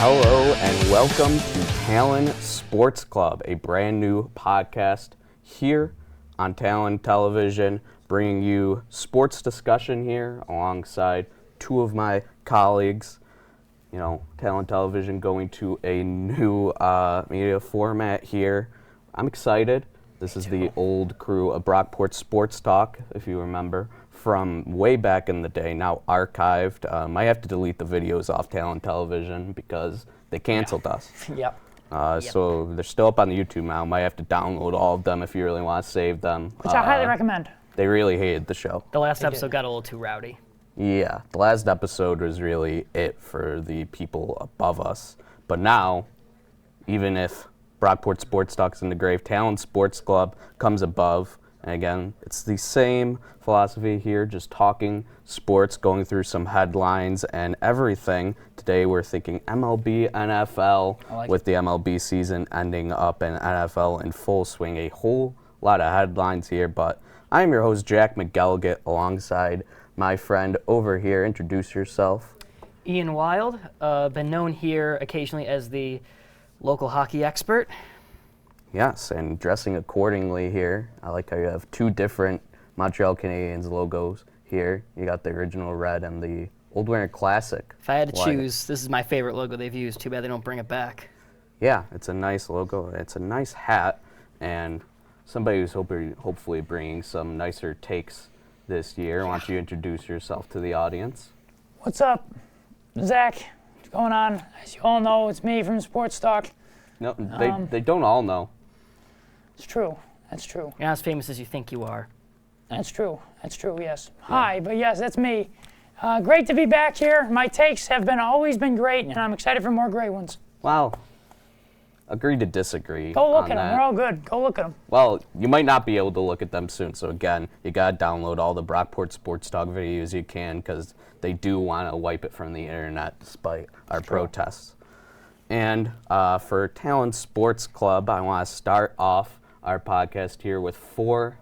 Hello and welcome to Talon Sports Club, a brand new podcast here on Talon Television, bringing you sports discussion here alongside two of my colleagues. You know, Talon Television going to a new media format here. I'm excited. This is the old crew of Brockport Sports Talk, if you remember, from way back in the day, now archived. I have to delete the videos off Talon Television because they canceled us. Yep. So they're still up on the YouTube now. Might have to download all of them if you really want to save them. Which I highly recommend. They really hated the show. The last episode got a little too rowdy. Yeah, the last episode was really it for the people above us. But now, even if Brockport Sports Talk's in the grave, Talon Sports Club comes above. And again, it's the same philosophy here, just talking sports, going through some headlines and everything. Today we're thinking MLB, NFL, with the MLB season ending up and NFL in full swing. A whole lot of headlines here, but I'm your host, Jack McGelligot, alongside my friend over here. Introduce yourself. Ian Wild, been known here occasionally as the local hockey expert. Yes, and dressing accordingly here. I like how you have two different Montreal Canadiens logos here. You got the original red and the Old Winter Classic. If I had to choose, this is my favorite logo they've used. Too bad they don't bring it back. Yeah, it's a nice logo. It's a nice hat, and somebody who's hopefully bringing some nicer takes this year. Why don't you introduce yourself to the audience? What's up? Zach, what's going on? As you all know, it's me from Sports Talk. No, they don't all know. It's true. That's true. You're not as famous as you think you are. That's true. That's true, yes. Yeah. Hi, but yes, that's me. Great to be back here. My takes have always been great, and I'm excited for more great ones. Wow. Agree to disagree. Go look at them. They're all good. Go look at them. Well, you might not be able to look at them soon. So again, you got to download all the Brockport Sports Talk videos you can because they do want to wipe it from the internet despite our protests. And for Talon Sports Club, I want to start off our podcast here with four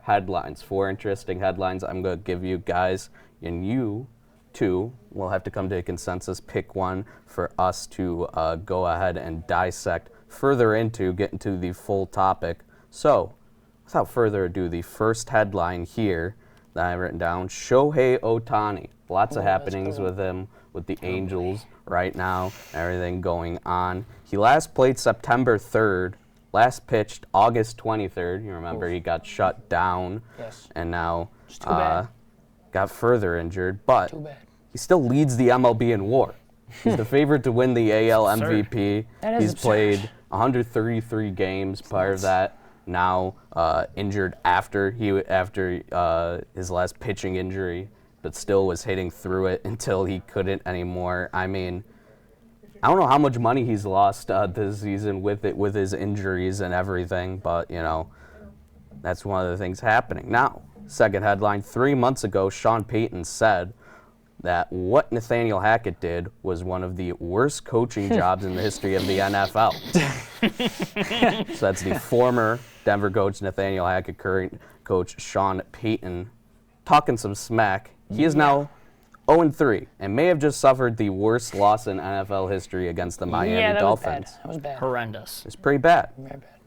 interesting headlines. I'm going to give you guys, and you two will have to come to a consensus, pick one for us to go ahead and dissect further into, get into the full topic. So, without further ado, the first headline here that I've written down, Shohei Ohtani. Lots of happenings with him, with the Angels right now, everything going on. He last played September 3rd, last pitched August 23rd. You remember he got shut down. Yes. And now too bad. Got further injured, but Too bad. he still leads the MLB in WAR. He's the favorite to win the AL MVP. He's absurd. played 133 games prior to that. Now injured after his last pitching injury, but still was hitting through it until he couldn't anymore. I mean, I don't know how much money he's lost this season with his injuries and everything, but you know, that's one of the things happening. Now, second headline, 3 months ago, Sean Payton said that what Nathaniel Hackett did was one of the worst coaching jobs in the history of the NFL. So that's the former Denver coach Nathaniel Hackett, current coach Sean Payton, talking some smack. He is now 0-3 and may have just suffered the worst loss in NFL history against the Miami Dolphins. That was bad. Horrendous. It's pretty bad. Very bad.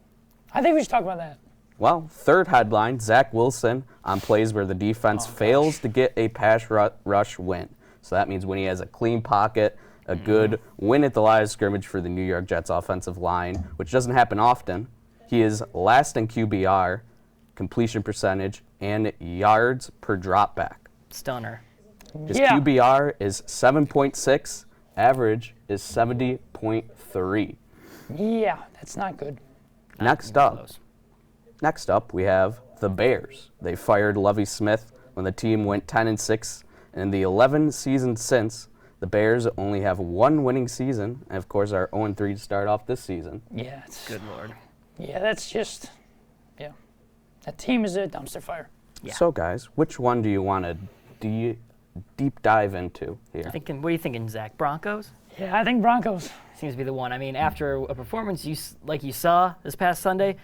I think we should talk about that. Well, third headline, Zach Wilson on plays where the defense fails to get a pass rush win. So that means when he has a clean pocket, a good win at the line of scrimmage for the New York Jets offensive line, which doesn't happen often. He is last in QBR, completion percentage, and yards per dropback. Stunner. His QBR is 7.6, average is 70.3. Yeah, that's not good. Next up, we have the Bears. They fired Lovie Smith when the team went 10-6. And in the 11 seasons since, the Bears only have one winning season, and of course are 0-3 to start off this season. Yeah, it's Good Lord. Yeah, that's just, yeah. That team is a dumpster fire. Yeah. So guys, which one do you want to deep dive into here? What are you thinking, Zach? Broncos? Yeah, I think Broncos. Seems to be the one. I mean, after a performance like you saw this past Sunday,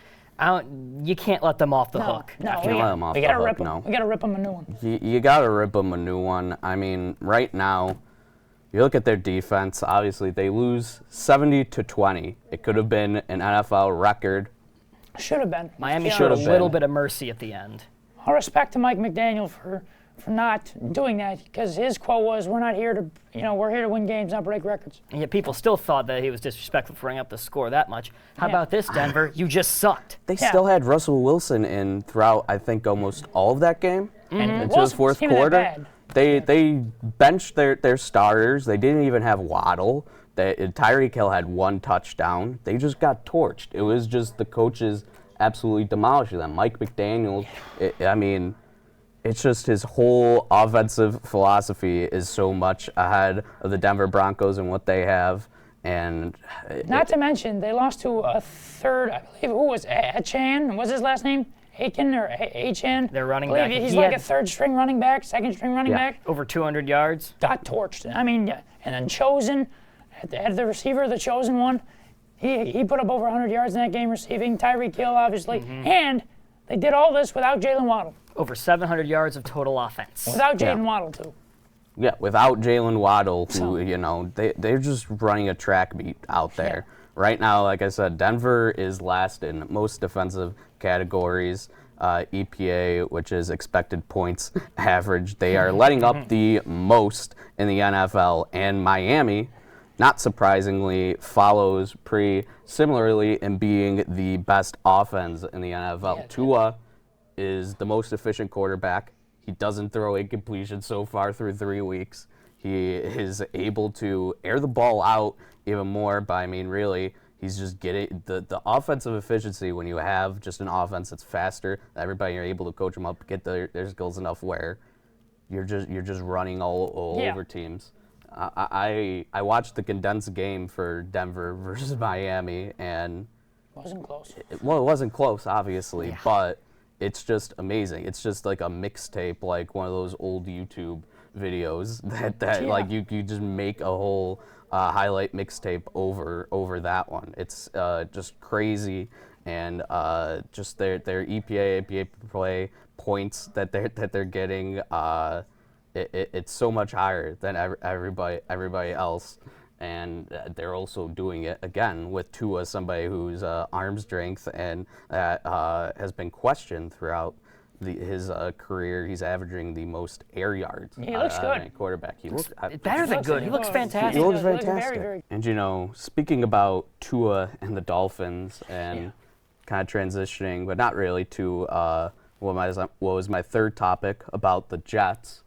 you can't let them off the hook. No, Can't let them off we the gotta hook, rip them. no. We gotta rip them a new one. You got to rip them a new one. I mean, right now, You look at their defense, obviously they lose 70-20. It could have been an NFL record. Should have been. Miami Yeah. showed a been. little bit of mercy at the end. All respect to Mike McDaniel for not doing that, because his quote was, "We're not here to, we're here to win games, not break records." And yet people still thought that he was disrespectful for running up the score that much. How Yeah. about this, Denver? You just sucked. They Yeah. still had Russell Wilson in throughout, I think, almost all of that game. And it Until the wasn't fourth even that quarter. bad. They benched their starters. They didn't even have Waddle. Tyreek Hill had one touchdown. They just got torched. It was just the coaches absolutely demolishing them. Mike McDaniel, it's just his whole offensive philosophy is so much ahead of the Denver Broncos and what they have. And Not to mention, they lost to a third, I believe, who was Achan? What's his last name? Aiken or Achan? Their running I believe back. He's He like had- a third string running back, second string running Yeah. back. Over 200 yards. Got torched. I mean, yeah. And then Chosen, had the receiver, the Chosen one, he put up over 100 yards in that game receiving. Tyreek Hill, obviously. Mm-hmm. And they did all this without Jalen Waddle. Over 700 yards of total offense. Without Yeah. Jaden Waddle, too. yeah, without Jalen Waddle, So- who, they're just running a track meet out there. Right now, like I said, Denver is last in most defensive categories. EPA, which is expected points average. They are letting up the most in the NFL, and Miami, not surprisingly, follows pretty similarly in being the best offense in the NFL. Yeah, Tua is the most efficient quarterback. He doesn't throw incompletion so far through 3 weeks. He is able to air the ball out even more, but really, he's just getting the offensive efficiency when you have just an offense that's faster. Everybody are able to coach them up, get their skills enough where you're just running all Yeah. over teams. I watched the condensed game for Denver versus Miami, and Wasn't close. it wasn't close, obviously, but it's just amazing. It's just like a mixtape, like one of those old YouTube videos that Yeah. like you just make a whole highlight mixtape over that one. It's just crazy, and just their EPA play points that they're getting. It's so much higher than everybody else, and they're also doing it again with Tua, somebody whose arm strength and has been questioned throughout his career. He's averaging the most air yards. He looks good. Any quarterback. He looks Better than good. He looks fantastic. He looks He looks fantastic. very, very And speaking about Tua and the Dolphins, and kind of transitioning, but not really, to what was my third topic about the Jets.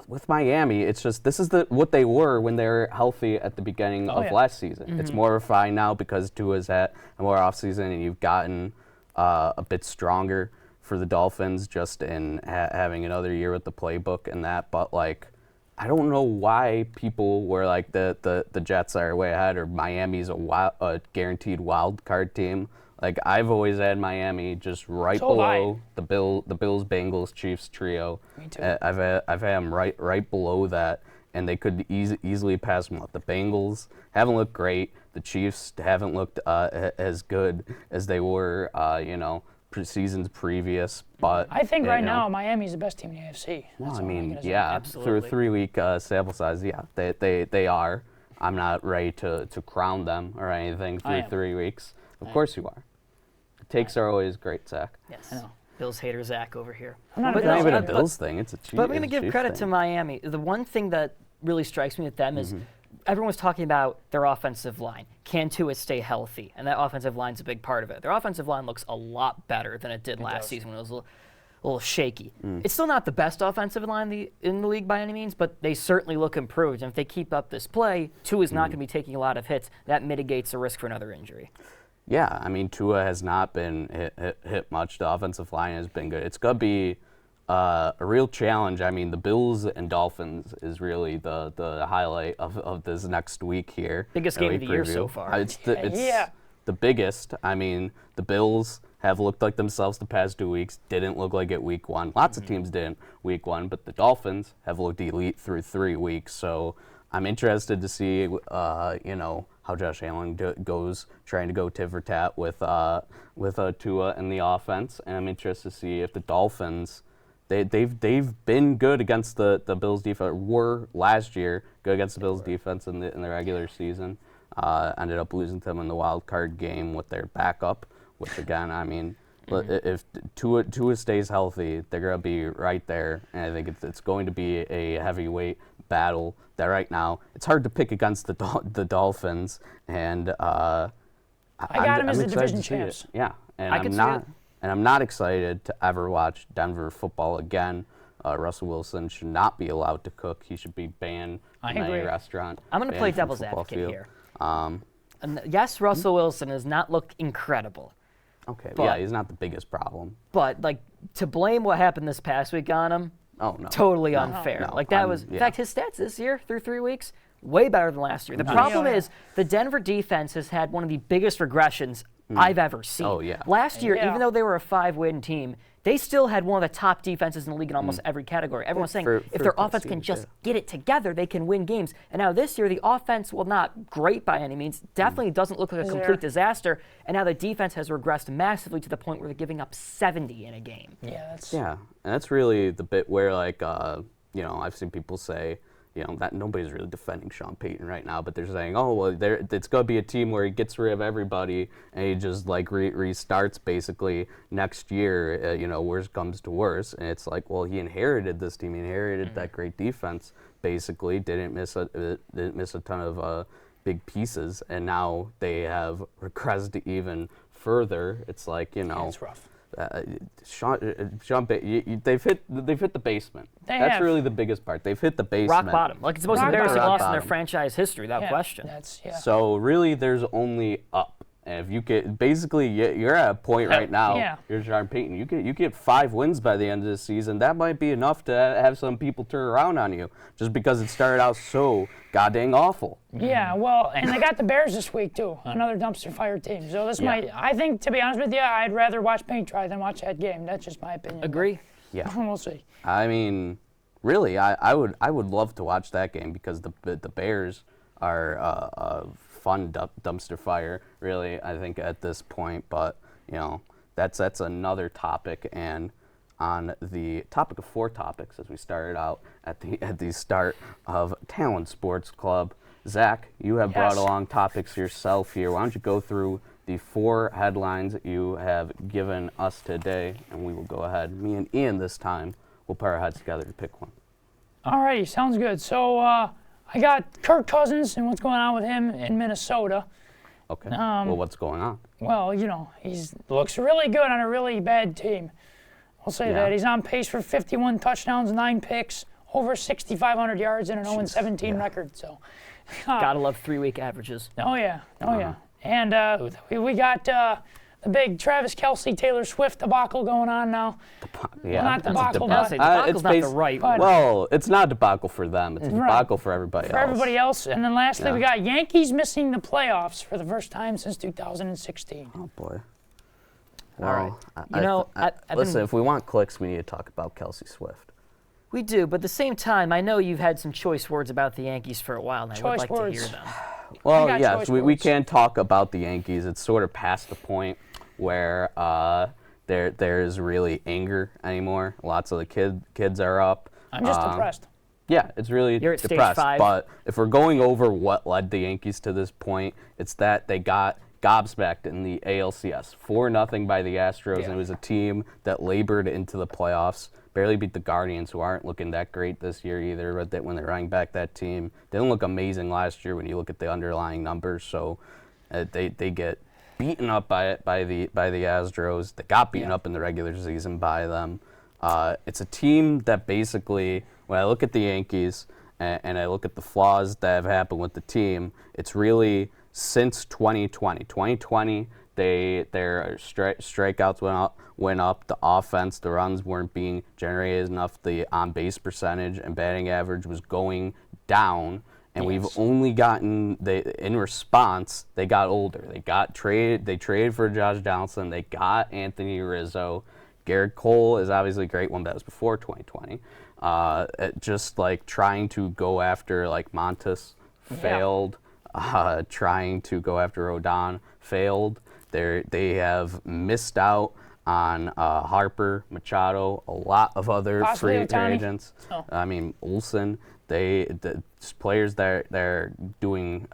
With Miami, it's just this is what they were when they were healthy at the beginning of yeah. last season. It's more refined now because Tua's had a more offseason, and you've gotten a bit stronger for the Dolphins just in having another year with the playbook and that. But I don't know why people were like the Jets are way ahead, or Miami's a guaranteed wild card team. I've always had Miami just right So have I. below the Bills, Bengals, Chiefs trio. Me too. I've had them right below that, and they could easily pass them up. The Bengals haven't looked great. The Chiefs haven't looked as good as they were, seasons previous. But I think right now Miami's the best team in the AFC. well, That's I all I'm mean, gonna say. yeah, Absolutely. through a 3-week sample size, yeah, they are. I'm not ready to crown them or anything I through am. 3 weeks. Of course you are. The takes are always great, Zach. Yes. I know. Bills hater Zach over here. I'm not It's a not Bills even a hater. Bills thing. It's a Chiefs. But we're going to give credit to Miami. The one thing that really strikes me with them is everyone's talking about their offensive line. Can Tua stay healthy? And that offensive line's a big part of it. Their offensive line looks a lot better than it did last does. season when it was a little shaky. It's still not the best offensive line in the league by any means, but they certainly look improved. And if they keep up this play, Tua's not going to be taking a lot of hits. That mitigates the risk for another injury. Yeah, I mean, Tua has not been hit much. The offensive line has been good. It's going to be a real challenge. I mean, the Bills and Dolphins is really the highlight of this next week here. Biggest that game we of the year so preview. far. It's Yeah. the biggest. I mean, the Bills have looked like themselves the past 2 weeks. Didn't look like it week one. Lots of teams didn't week one, but the Dolphins have looked elite through 3 weeks. So I'm interested to see, how Josh Allen goes trying to go tit for tat with Tua in the offense, and I'm interested to see if the Dolphins they've been good against the Bills defense. Were last year good against the Bills defense in the regular season. Ended up losing to them in the wild card game with their backup. Which again, I mean, if Tua stays healthy, they're gonna be right there. And I think it's going to be a heavyweight battle. That right now it's hard to pick against the Dolphins, and I got him as the division champs. Yeah, and I'm not excited to ever watch Denver football again. Russell Wilson should not be allowed to cook. He should be banned from any restaurant. I'm going to play devil's advocate here. And yes, Russell Wilson does not look incredible. Okay, yeah, he's not the biggest problem. But like to blame what happened this past week on him, totally unfair. No, like that was, in fact, his stats this year through 3 weeks, way better than last year. The problem is the Denver defense has had one of the biggest regressions I've ever seen. Oh, yeah. Last year, even though they were a 5-win team, they still had one of the top defenses in the league in almost every category. Everyone's saying if their offense can just get it together, they can win games. And now this year, the offense, well, not great by any means, definitely doesn't look like a complete disaster. And now the defense has regressed massively to the point where they're giving up 70 in a game. And that's really the bit where, like, I've seen people say, that nobody's really defending Sean Payton right now, but they're saying, oh, well, it's going to be a team where he gets rid of everybody and he just like restarts basically next year, worst comes to worst. And it's like, well, he inherited this team, he inherited that great defense, basically, didn't miss a ton of big pieces, and now they have regressed even further. It's like, it's rough. Sean Payton, they've hit the basement. That's really the biggest part. They've hit the basement. Rock bottom. Like it's the most embarrassing loss in their franchise history, without question. So really, there's only up. And if you get basically, you're at a point right now. You're Sean Payton. You get 5 wins by the end of the season. That might be enough to have some people turn around on you, just because it started out so goddamn awful. Yeah, well, and they got the Bears this week too, another dumpster fire team. So this might, I think, to be honest with you, I'd rather watch paint dry than watch that game. That's just my opinion. Agree. Yeah. We'll see. I mean, really, I would love to watch that game because the Bears are fun dumpster fire, really, I think, at this point. But, that's another topic. And on the topic of 4 topics, as we started out at the start of Talon Sports Club, Zach, you have brought along topics yourself here. Why don't you go through the 4 headlines that you have given us today, and we will go ahead. Me and Ian this time will put our heads together to pick one. All righty, sounds good. So I got Kirk Cousins and what's going on with him in Minnesota. Okay. Well, what's going on? Well, he looks really good on a really bad team. I'll say that. He's on pace for 51 touchdowns, 9 picks, over 6,500 yards, and an 0-17 record. So, gotta love 3-week averages. Oh yeah. And we got the big Travis Kelce, Taylor Swift debacle going on now. Yeah, well, not debacle, but debacle's not the right word. Well, it's not a debacle for them. It's a debacle for everybody else. For everybody else. And then lastly, we got Yankees missing the playoffs for the first time since 2016. Oh, boy. Well, all right. Listen, if we want clicks, we need to talk about Kelce Swift. We do, but at the same time, I know you've had some choice words about the Yankees for a while, and I would like to hear them. Well, yes, we can talk about the Yankees. It's sort of past the point where there's really anger anymore. Lots of the kids are up. I'm just depressed. Yeah, it's really You're at depressed. stage 5. But if we're going over what led the Yankees to this point, it's that they got gobsmacked in the ALCS, 4-0 by the Astros, and it was a team that labored into the playoffs, barely beat the Guardians, who aren't looking that great this year either, but when they're running back that team. They didn't look amazing last year when you look at the underlying numbers, so they get beaten up by the Astros. They got beaten up in the regular season by them. It's a team that basically, when I look at the Yankees and I look at the flaws that have happened with the team, it's really since 2020. 2020, their strikeouts went up. The offense, the runs weren't being generated enough. The on-base percentage and batting average was going down. And we've only gotten, in response, they got older. They traded for Josh Donaldson. They got Anthony Rizzo. Garrett Cole is obviously a great one, but that was before 2020. Just like trying to go after like Montes failed. Trying to go after Rodon failed. They have missed out on Harper, Machado, a lot of other Possibly free Ohtani. agents. Oh. I mean, Olsen. The players they're doing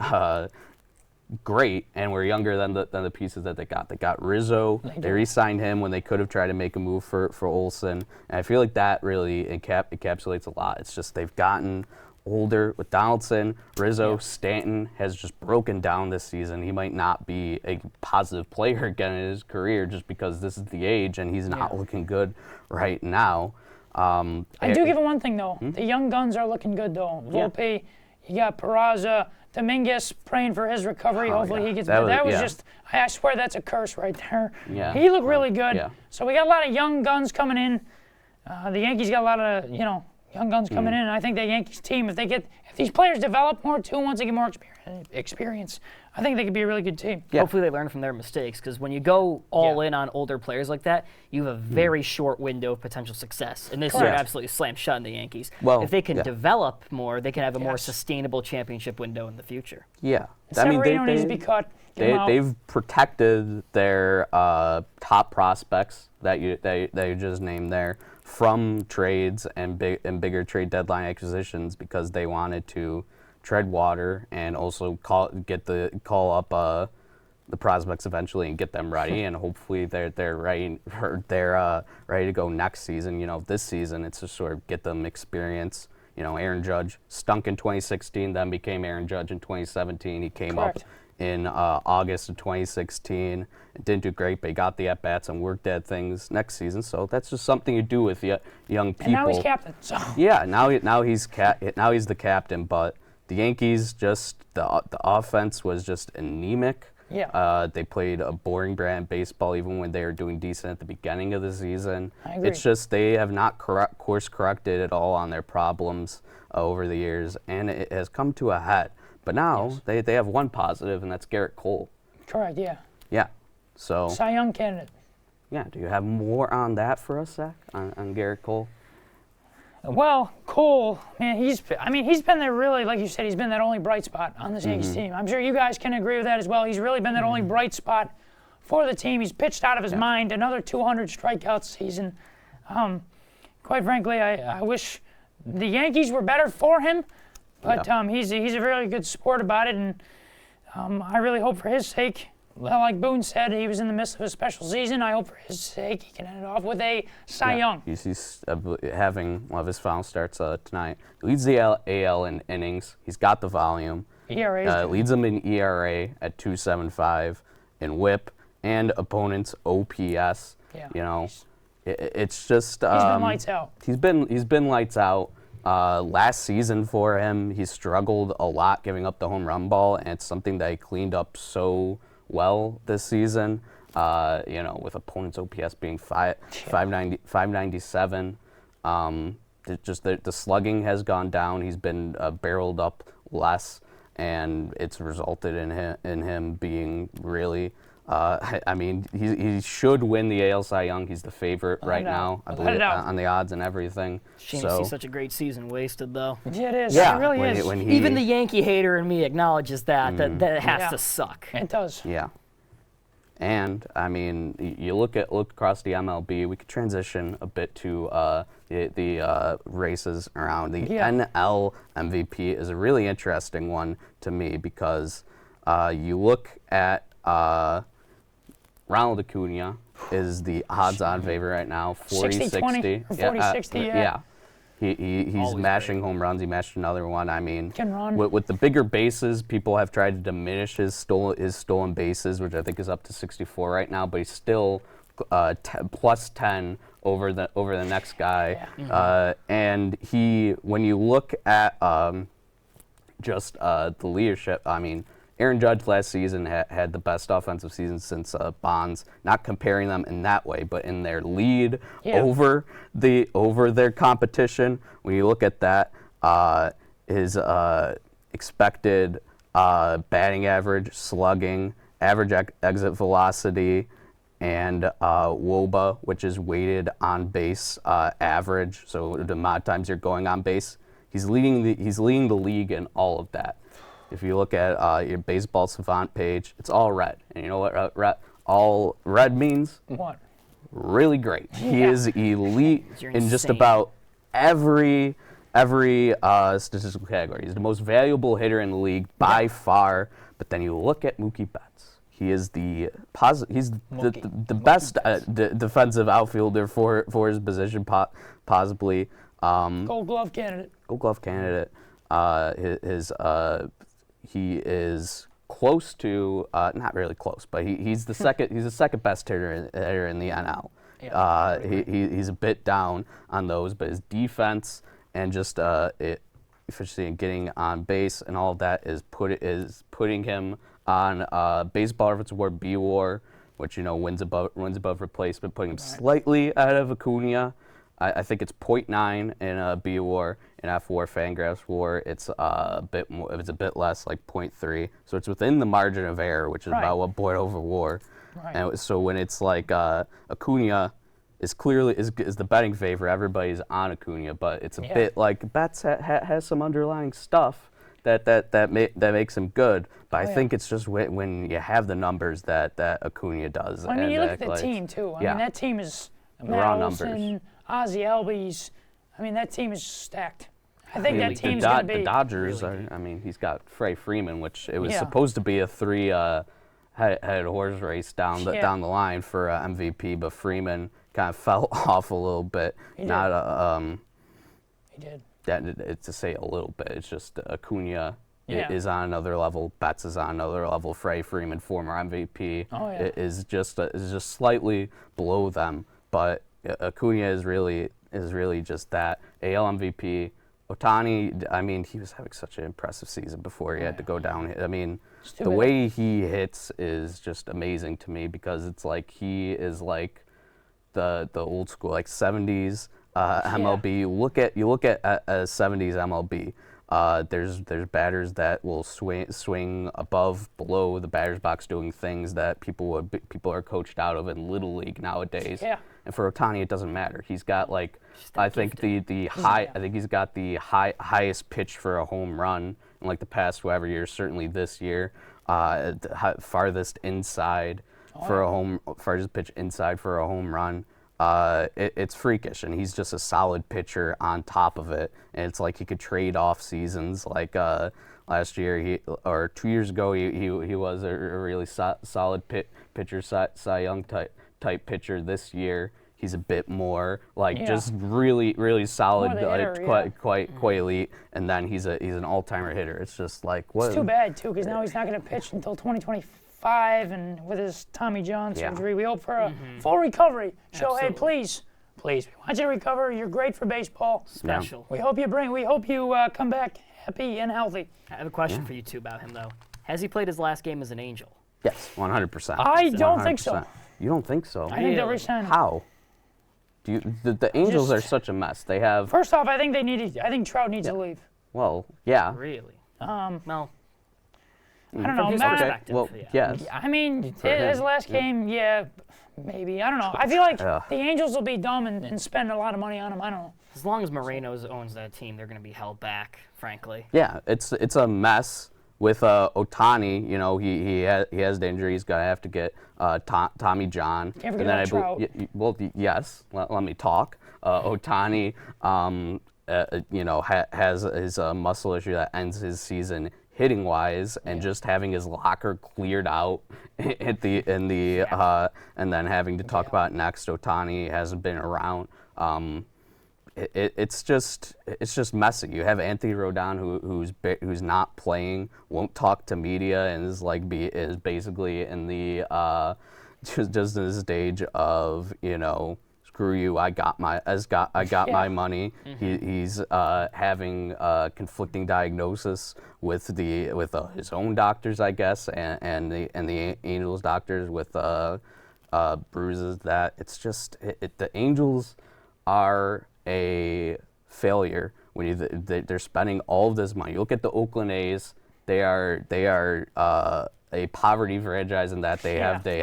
great, and we're younger than the pieces that they got. They got Rizzo. They re-signed him when they could have tried to make a move for Olsen. And I feel like that really encapsulates a lot. It's just they've gotten older with Donaldson. Rizzo, Stanton has just broken down this season. He might not be a positive player again in his career just because this is the age, and he's not looking good right now. I do give him one thing, though. The young guns are looking good, though. Volpe, you got Peraza, Dominguez praying for his recovery. Hopefully he gets better. That was just, I swear that's a curse right there. Yeah. He looked really good. Yeah. So we got a lot of young guns coming in. The Yankees got a lot of, young guns coming in. And I think the Yankees team, if these players develop more, too, once they get more experience, I think they could be a really good team. Yeah. Hopefully they learn from their mistakes, because when you go all in on older players like that, you have a very short window of potential success. And this year absolutely slammed shut in the Yankees. Well, if they can develop more, they can have a more sustainable championship window in the future. Yeah. Severino needs to be cut. They've protected their top prospects that you just named there from trades and bigger trade deadline acquisitions because they wanted to tread water and also call up the prospects eventually and get them ready, and hopefully they're ready to go next season. This season it's just sort of get them experience. Aaron Judge stunk in 2016, then became Aaron Judge in 2017. He came up in August of 2016. It didn't do great, but he got the at-bats and worked at things next season. So that's just something you do with young people. And now he's captain. So. Yeah, now he's the captain, but the Yankees the offense was just anemic. Yeah. They played a boring brand baseball even when they were doing decent at the beginning of the season. I agree. It's just they have not course corrected at all on their problems over the years, and it has come to a head. But now they have one positive, and that's Garrett Cole. Correct, yeah. Yeah. So. Cy Young candidate. Yeah. Do you have more on that for us, Zach, on Garrett Cole? Well, Cole, man, he's been there really, like you said, he's been that only bright spot on this Yankees team. I'm sure you guys can agree with that as well. He's really been that only bright spot for the team. He's pitched out of his mind. Another 200 strikeout season. Quite frankly, I wish the Yankees were better for him, but he's a really good sport about it, and I really hope for his sake. Well, like Boone said, he was in the midst of a special season. I hope for his sake he can end it off with a Cy Young. He's having one of his final starts tonight. He leads the AL in innings. He's got the volume. ERA leads them in ERA at 2.75, in WHIP and opponents' OPS. Yeah. It's just he's been lights out. He's been lights out. Last season for him, he struggled a lot giving up the home run ball, and it's something that he cleaned up so well this season, with opponents' OPS being 597. The slugging has gone down. He's been barreled up less, and it's resulted in him being really. He should win the AL Cy Young. He's the favorite right now, I believe, on the odds and everything. Shame to see such a great season wasted, though. Yeah, it is. Yeah, it really is. Even the Yankee hater in me acknowledges that it has to suck. It does. Yeah. And you look across the MLB. We could transition a bit to the races around the NL MVP is a really interesting one to me because you look at Ronald Acuna is the odds-on favorite right now, 40-60. Or 40-60, yeah. He's mashing home runs. He mashed another one. Can run. With the bigger bases, people have tried to diminish his stolen bases, which I think is up to 64 right now. But he's still plus 10 over the next guy. Yeah. And when you look at the leadership, Aaron Judge last season had the best offensive season since Bonds. Not comparing them in that way, but in their lead over their competition. When you look at that, his expected batting average, slugging, average exit velocity, and WOBA, which is weighted on base average. So the amount of times you're going on base, he's leading the league in all of that. If you look at your Baseball Savant page, it's all red. And you know what all red means? What? really great. He Yeah. is elite You're in just insane. about every statistical category. He's the most valuable hitter in the league by far. But then you look at Mookie Betts. He is the best defensive outfielder for his position, possibly. Gold Glove candidate. Gold Glove candidate. He is close to not really close, but he's the second. He's the second best hitter in the NL. Yeah, He's a bit down on those, but his defense and just efficiency in getting on base and all of that is putting him on Baseball Reference Award B WAR, which wins above replacement, putting him slightly ahead of Acuna. I think it's 0.9 in B WAR. In F WAR, Fangraphs WAR, it's a bit more. It's a bit less, like 0.3. So it's within the margin of error, which is about what Boyd over WAR. Right. And so when it's like Acuna is clearly is the betting favorite, everybody's on Acuna, but it's a bit like Betts has some underlying stuff that makes him good. But I think it's just when you have the numbers that Acuna does. I mean, you look at the team too. I mean, that team is raw Matt Olson, numbers. Ozzie Albies. I mean, that team is stacked. I think that the team's going to be. The Dodgers are. I mean, he's got Freddie Freeman, which it was supposed to be a three-headed horse race down the line for MVP, but Freeman kind of fell off a little bit. He did. He did. To say a little bit, it's just Acuna Yeah. is on another level. Betts is on another level. Freddie Freeman, former MVP, is just slightly below them. But Acuna is really just that. AL MVP. Ohtani, I mean, he was having such an impressive season before he had to go down. I mean, the way he hits is just amazing to me because it's like he is like the old school, like 70s MLB. You look at 70s MLB. There's batters that will swing above, below the batter's box, doing things that people are coached out of in Little League nowadays. Yeah. And for Ohtani, it doesn't matter. He's got like I think the high. I think he's got the highest pitch for a home run in like the past whatever years. Certainly this year, farthest inside for a home. Farthest pitch inside for a home run. It's freakish, and he's just a solid pitcher on top of it. And it's like he could trade off seasons. Like last year, or 2 years ago, he was a really solid pitcher, Cy Young type pitcher. This year, he's a bit more like just really solid, hitter, quite elite. And then he's an all-timer hitter. It's just like what? It's too bad too, because now he's not going to pitch until 2025, and with his Tommy John surgery, we hope for a full recovery. Shohei, please, we want you to recover. You're great for baseball. Special. We hope you come back happy and healthy. I have a question for you two about him though. Has he played his last game as an Angel? Yes, 100%. I don't think so. You don't think so? I think they'll resign him. How? The Angels are such a mess. They have. First off, I think Trout needs to leave. Well, yeah. Really? I Well, don't know. his Matt- perspective, Well, yeah. yes. I mean, his last game, maybe. I don't know. I feel like the Angels will be dumb and spend a lot of money on him. I don't know. As long as Moreno owns that team, they're going to be held back, frankly. Yeah, it's a mess with Ohtani. You know, he has the injury. He's gonna have to get Tommy John. Can't forget about Trout. Yes. Let me talk. Ohtani, has his muscle issue that ends his season hitting wise, and just having his locker cleared out and then having to talk about next. Ohtani hasn't been around. It's just messy. You have Anthony Rodon who's not playing, won't talk to media, and is basically in the just in the stage of screw you. I got my money. He's having conflicting diagnosis with his own doctors, I guess, and the Angels doctors with bruises. That it's just the Angels are a failure when they're spending all of this money. You look at the Oakland A's; they are a poverty franchise in that they have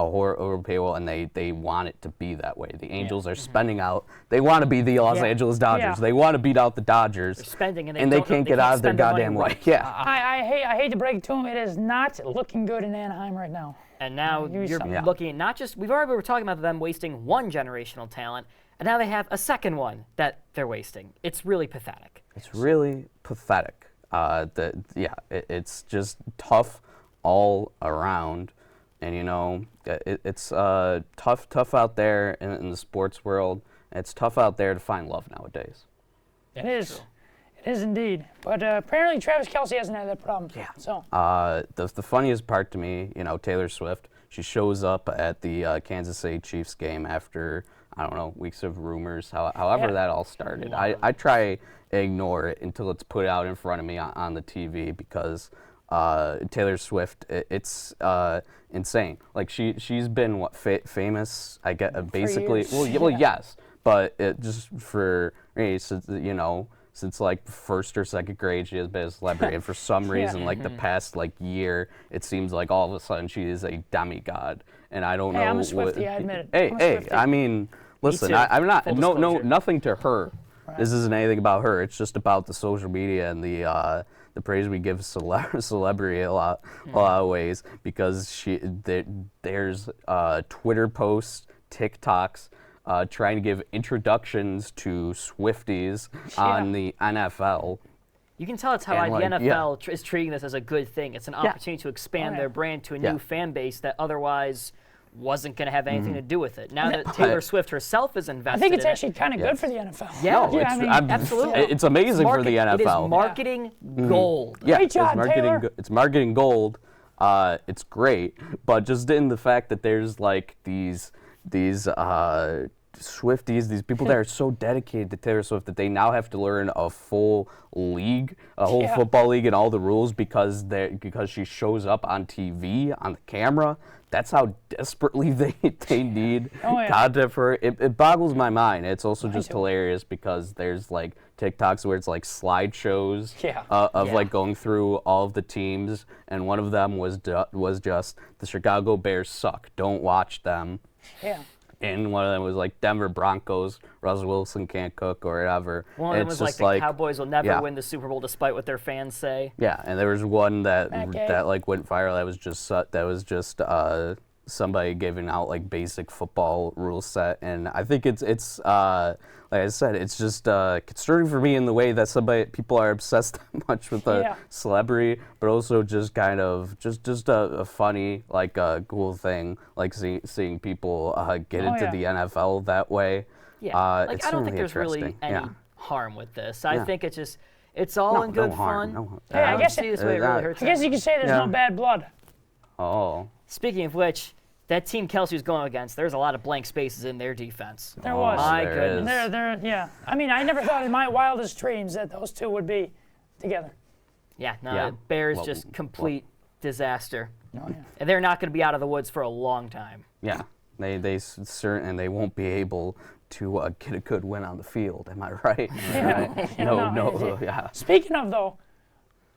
horrible payroll, and they want it to be that way. The Angels are spending out. They want to be the Los Angeles Dodgers. Yeah. They want to beat out the Dodgers. They're spending, and they can't get out of their goddamn way. Yeah. I hate to break it to them. It is not looking good in Anaheim right now. And now you're looking at not just, we were talking about them wasting one generational talent, and now they have a second one that they're wasting. It's really pathetic. It's really pathetic. It's just tough all around. And, you know, it's tough out there in the sports world. It's tough out there to find love nowadays. It is. It is indeed. But apparently Travis Kelce hasn't had that problem. Yeah. So. The funniest part to me, you know, Taylor Swift, she shows up at the Kansas City Chiefs game after, I don't know, weeks of rumors, however that all started. I try to ignore it until it's put out in front of me on the TV because Taylor Swift, it's insane. Like she's been famous, I get basically. Well, yes, but it just for you know. Since like first or second grade, she has been a celebrity, and for some reason, like the past like year, it seems like all of a sudden she is a demigod, and I don't know. I'm a Swiftie, I admit it. Hey, I mean, listen, I'm not. No, nothing to her. Right. This isn't anything about her. It's just about the social media and the praise we give celebrity a lot of ways because there's Twitter posts, TikToks. Trying to give introductions to Swifties on the NFL. You can tell it's how the NFL is treating this as a good thing. It's an opportunity to expand their brand to a new fan base that otherwise wasn't going to have anything to do with it. Now that Taylor Swift herself is invested, I think it's actually kind of good for the NFL. Absolutely. It's amazing for the NFL. It is marketing gold. Yeah, Great job, Taylor. It's marketing gold. It's great, but just in the fact that there's like these Swifties, these people that are so dedicated to Taylor Swift that they now have to learn a full league, a whole football league and all the rules because she shows up on TV, on the camera. That's how desperately they need content for her. It boggles my mind. It's also just hilarious because there's like TikToks where it's like slideshows of like going through all of the teams, and one of them was just the Chicago Bears suck. Don't watch them. Yeah. And one of them was like Denver Broncos, Russell Wilson can't cook or whatever. One of them was like the Cowboys will never win the Super Bowl despite what their fans say. Yeah, and there was one that like went viral that was just somebody giving out like basic football rule set, and I think it's like I said, it's just concerning for me in the way that people are obsessed that much with a celebrity, but also just kind of just a funny like cool thing, like seeing people get into the NFL that way. Yeah, it's I don't really think there's really any harm with this. I think it's all in good fun. I guess see this way it really hurts. I guess you could say there's no bad blood. Oh. Speaking of which, that team Kelce was going against, there's a lot of blank spaces in their defense. There was. My goodness. They're I mean, I never thought in my wildest dreams that those two would be together. Yeah, no, Bears just complete disaster. Oh, yeah. And they're not going to be out of the woods for a long time. Yeah, they certainly they won't be able to get a good win on the field. Am I right? No. Speaking of though,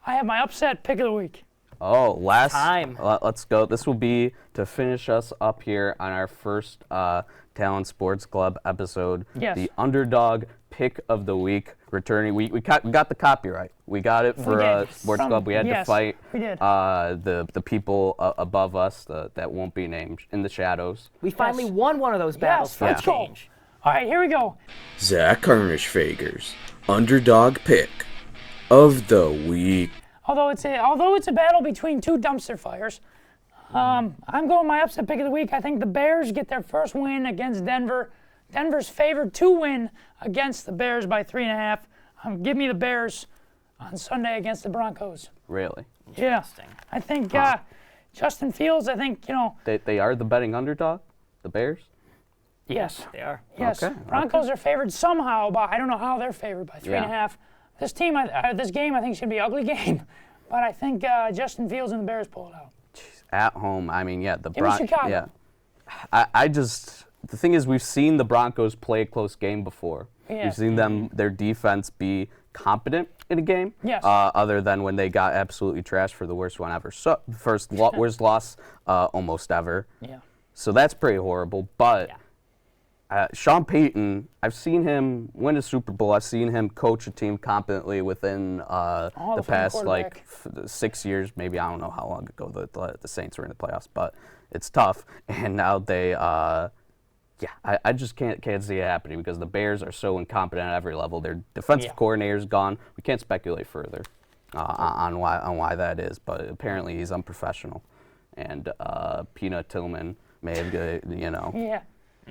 I have my upset pick of the week. Oh, last time. Let's go. This will be to finish us up here on our first Talon Sports Club episode. Yes. The underdog pick of the week. Returning, we got the copyright. We got it for Sports Club. We had to fight the people above us that won't be named in the shadows. We finally won one of those battles for a change. All right, here we go. Zach Harnish-Fager's underdog pick of the week. Although it's a battle between two dumpster fires, I'm going my upset pick of the week. I think the Bears get their first win against Denver. Denver's favored to win against the Bears by 3.5. Give me the Bears on Sunday against the Broncos. Really? Yeah. I think Justin Fields, They are the betting underdog, the Bears? Yes. They are. Yes. Okay. Broncos are favored somehow, but I don't know how they're favored by 3.5. This game, I think, should be an ugly game, but I think Justin Fields and the Bears pull it out. Jeez, at home, I mean, the Broncos. Yeah, the thing is, we've seen the Broncos play a close game before. Yeah. We've seen their defense be competent in a game. Yes. Other than when they got absolutely trashed for the worst one ever. So worst loss almost ever. Yeah. So that's pretty horrible. But Sean Payton, I've seen him win a Super Bowl. I've seen him coach a team competently within the past 6 years. Maybe I don't know how long ago the Saints were in the playoffs, but it's tough. And now they, I just can't see it happening because the Bears are so incompetent at every level. Their defensive coordinator's gone. We can't speculate further on why that is, but apparently he's unprofessional. And Peanut Tillman may have,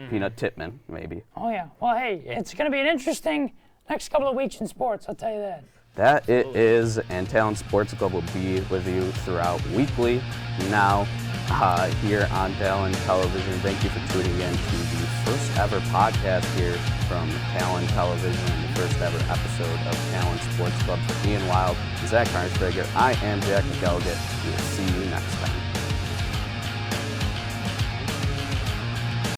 Peanut Titman, maybe. Oh, yeah. Well, hey, it's going to be an interesting next couple of weeks in sports, I'll tell you that. That it is, and Talon Sports Club will be with you throughout weekly. Now, here on Talon Television, thank you for tuning in to the first ever podcast here from Talon Television and the first ever episode of Talon Sports Club. For Ian Wild, Zach Harnsberger, I am Jack McElligott. We will see you next time.